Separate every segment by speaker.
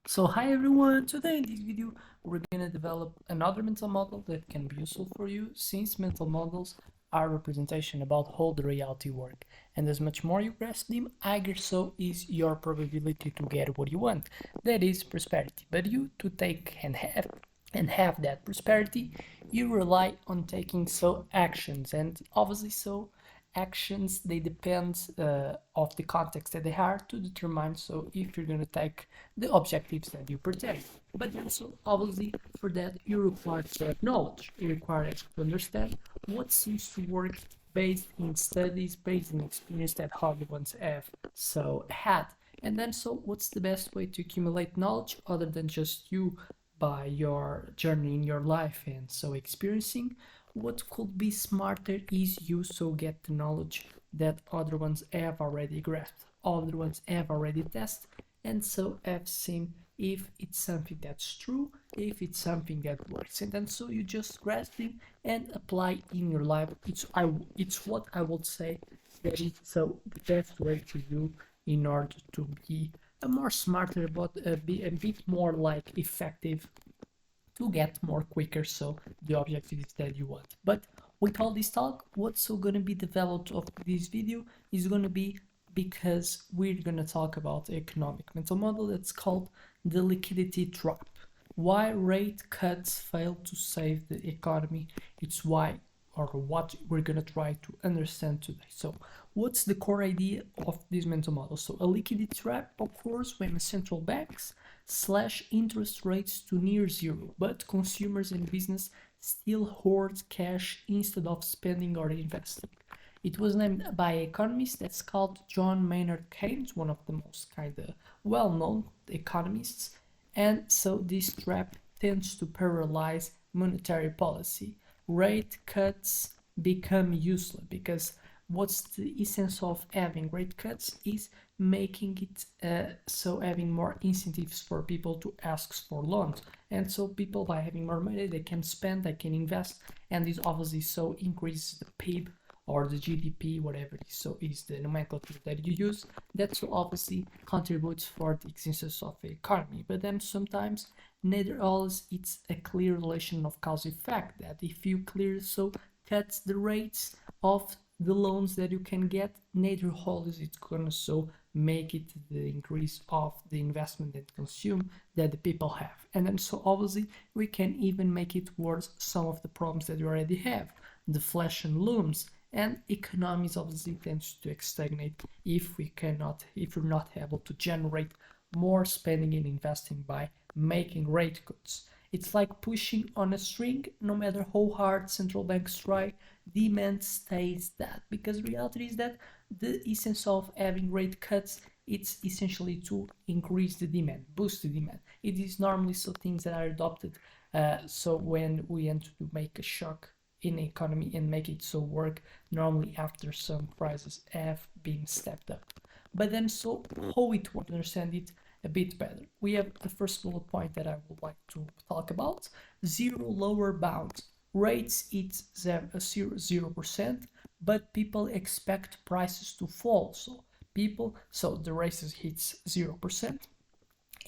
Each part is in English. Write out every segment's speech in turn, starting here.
Speaker 1: So hi everyone, today in this video we're going to develop another mental model that can be useful for you since mental models are representation about how the reality work, and as much more you grasp them, higher so is your probability to get what you want, that is prosperity. But you to take and have that prosperity, you rely on taking so actions, and obviously so actions they depend of the context that they are to determine so if you're going to take the objectives that you protect. But also obviously for that you require to have knowledge, you require to understand what seems to work based in studies, based in experience that other ones have so had. And then so what's the best way to accumulate knowledge other than just you by your journey in your life and so experiencing? What could be smarter is you so get the knowledge that other ones have already grasped, other ones have already tested, and so have seen if it's something that's true, if it's something that works, and then so you just grasp it and apply in your life. It's what I would say that is so the best way to do in order to be a more smarter, but be a bit more like effective to get more quicker so the objectives that you want. But with all this talk, what's so gonna be developed of this video is gonna be because we're gonna talk about economic mental model that's called the liquidity trap. Why rate cuts fail to save the economy? It's why or what we're gonna try to understand today. So what's the core idea of this mental model? So a liquidity trap occurs when central banks slash interest rates to near zero, but consumers and business still hoard cash instead of spending or investing. It was named by economists that's called John Maynard Keynes, one of the most kind of well-known economists, and so this trap tends to paralyze monetary policy. Rate cuts become useless because what's the essence of having rate cuts is making it so having more incentives for people to ask for loans, and so people by having more money they can spend, they can invest, and this obviously so increases the PIB or the GDP, whatever it is, so is the nomenclature that you use, that so obviously contributes for the existence of the economy. But then sometimes neither always it's a clear relation of cause effect, that if you clear so cuts the rates of the loans that you can get, neither always it's gonna so make it the increase of the investment and consume that the people have. And then so obviously we can even make it worse some of the problems that we already have, deflation looms, and economies obviously tends to stagnate if we're not able to generate more spending and investing by making rate cuts. It's like pushing on a string. No matter how hard central banks try, demand stays that, because reality is that the essence of having rate cuts, it's essentially to increase the demand, boost the demand. It is normally so things that are adopted so when we want to make a shock in the economy and make it so work normally after some prices have been stepped up. But then so how it works, understand it a bit better. We have the first bullet point that I would like to talk about: zero lower bound. Rates it's 0%, but people expect prices to fall. So the races hits 0%,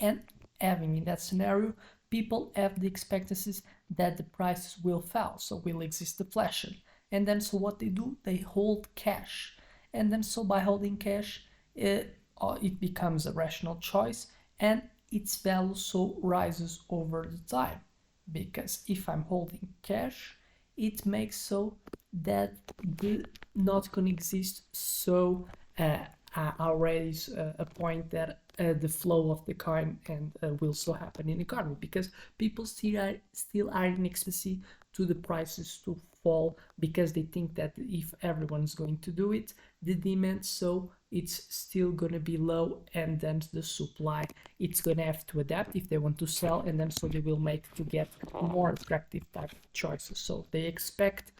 Speaker 1: and having in that scenario, people have the expectancies that the prices will fall, so will exist deflation. And then so what they do, they hold cash, and then so by holding cash, it becomes a rational choice, and its value so rises over the time, because if I'm holding cash, it makes so that the not gonna exist so already a point that the flow of the coin and will so happen in the economy, because people still are in ecstasy to the prices to fall, because they think that if everyone's going to do it, the demand so it's still going to be low, and then the supply it's going to have to adapt if they want to sell, and then so they will make to get more attractive type of choices. So they expect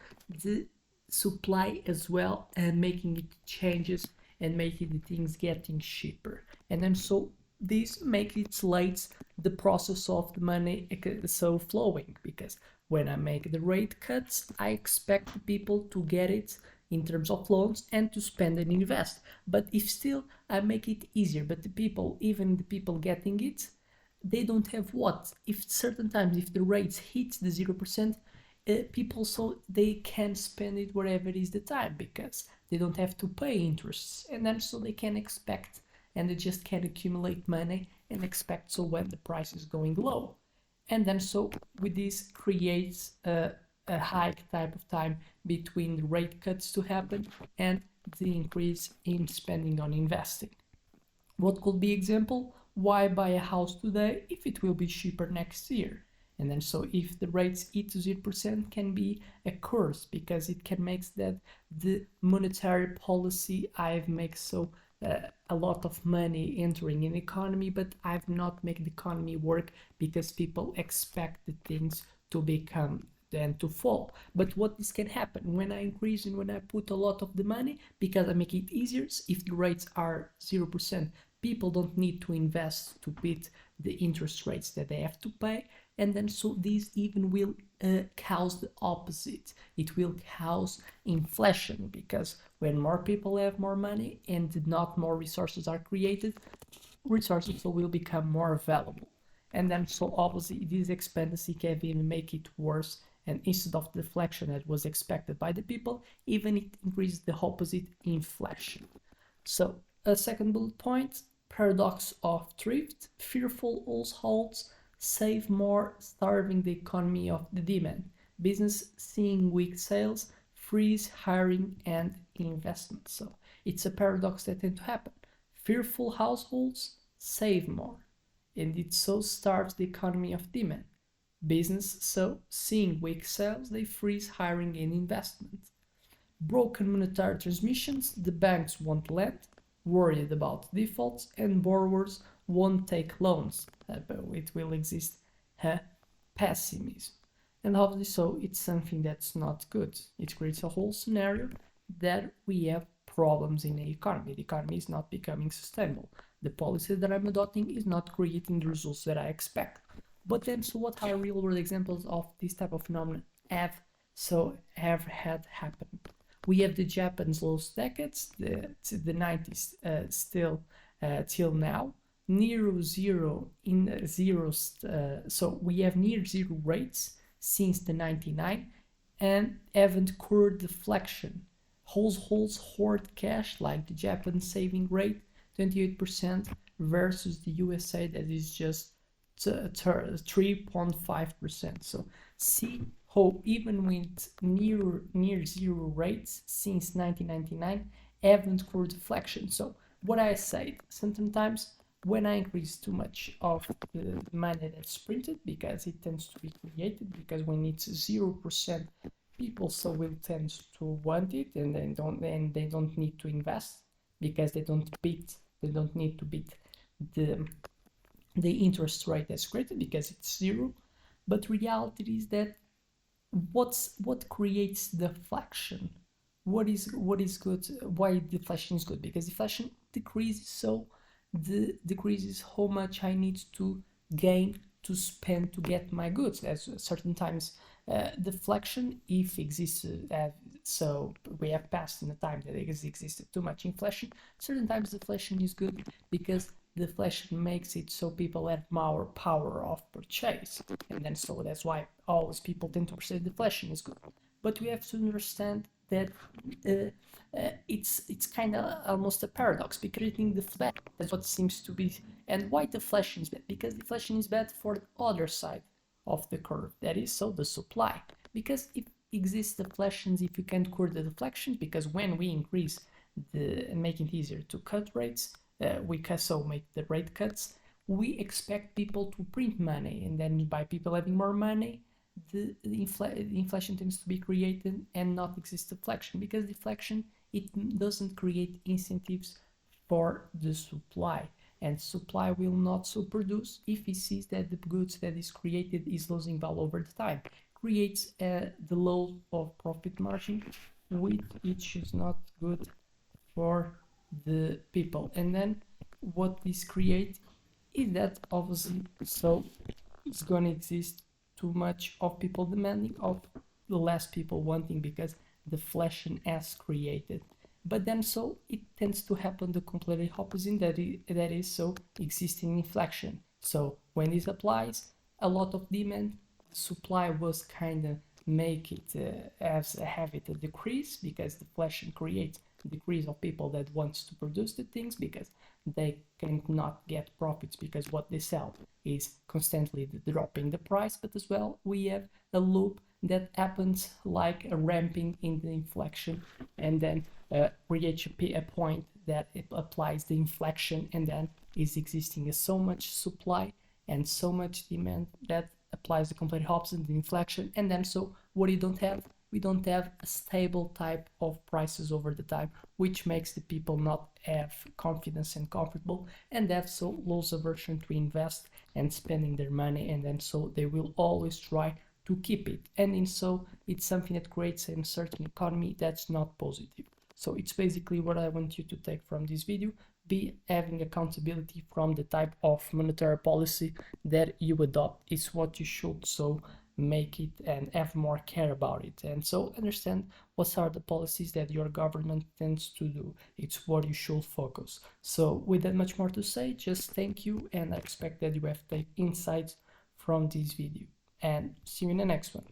Speaker 1: the supply as well and making it changes and making the things getting cheaper, and then so this makes it late the process of the money so flowing, because when I make the rate cuts I expect people to get it in terms of loans and to spend and invest. But if still I make it easier, but the people, even the people getting it, they don't have what? If certain times, if the rates hit the 0%, people so they can spend it wherever is the time because they don't have to pay interests, and then so they can expect, and they just can accumulate money and expect so when the price is going low, and then so with this creates a hike type of time between the rate cuts to happen and the increase in spending on investing. What could be example? Why buy a house today if it will be cheaper next year? And then so if the rates hit to 0% can be a curse because it can make that the monetary policy I've made so a lot of money entering in the economy, but I've not made the economy work because people expect the things to become then to fall. But what this can happen when I increase and when I put a lot of the money because I make it easier. If the rates are 0%, people don't need to invest to beat the interest rates that they have to pay, and then so this even will cause the opposite. It will cause inflation because when more people have more money and not more resources are created, resources will become more available, and then so obviously this expenditure can even make it worse, and instead of deflection that was expected by the people, even it increases the opposite, inflation. So a second bullet point, paradox of thrift, fearful households save more, starving the economy of the demand. Business seeing weak sales, freeze hiring and investment. So it's a paradox that tends to happen. Fearful households save more, and it so starves the economy of demand. Business so seeing weak sales, they freeze hiring and investment. Broken monetary transmissions, the banks won't lend, worried about defaults, and borrowers won't take loans. It will exist pessimism. And obviously, so it's something that's not good. It creates a whole scenario that we have problems in the economy. The economy is not becoming sustainable. The policy that I'm adopting is not creating the results that I expect. But then, so what are real world examples of this type of phenomenon have had happened? We have the Japan's lowest decades, the 90s, still till now. Near zero in zeros, so we have near zero rates since the 99, and haven't cured deflection. Households hoard cash like the Japan saving rate 28% versus the USA that is just 3.5%. So see how even with near zero rates since 1999 haven't cured deflection. So what I say, sometimes when I increase too much of the money that's printed, because it tends to be created, because when it's 0%, people so will tend to want it, and they don't need to invest because they don't need to beat the interest rate that's created because it's zero. But reality is that what creates deflection? What is good? Why deflation is good? Because deflation decreases, so the decreases how much I need to gain to spend to get my goods. At certain times, deflection, if exists, so we have passed in the time that it has existed too much inflation. Certain times deflation is good because deflation makes it so people have more power of purchase, and then so that's why always people tend to say deflation is good. But we have to understand that it's kind of almost a paradox because creating deflation, that's what seems to be. And why deflation is bad? Because deflation is bad for the other side of the curve, that is so the supply. Because if exists deflations, if you can't cure the deflections, because when we increase and make it easier to cut rates, we can so make the rate cuts, we expect people to print money, and then by people having more money, the inflation tends to be created and not exist deflection, because deflection, it doesn't create incentives for the supply, and supply will not so produce if it sees that the goods that is created is losing value over the time, creates the low of profit margin, which is not good for the people. And then what this creates is that obviously so it's going to exist too much of people demanding, of the less people wanting, because deflation has created. But then so it tends to happen the completely opposite, that is so existing inflation. So when this applies a lot of demand, the supply was kind of make it have it a decrease, because deflation creates a decrease of people that wants to produce the things, because they cannot get profits because what they sell is constantly dropping the price. But as well, we have a loop that happens like a ramping in the inflection, and then reach a point that it applies the inflection, and then is existing so much supply and so much demand that applies the complete opposite, the inflection. And then so what we don't have a stable type of prices over the time, which makes the people not have confidence and comfortable, and have so lose aversion to invest and spending their money, and then so they will always try to keep it. And in so it's something that creates a certain economy that's not positive. So it's basically what I want you to take from this video: be having accountability from the type of monetary policy that you adopt is what you should so make it and have more care about it. And so understand what are the policies that your government tends to do. It's what you should focus. So with that much more to say, just thank you, and I expect that you have taken insights from this video, and see you in the next one.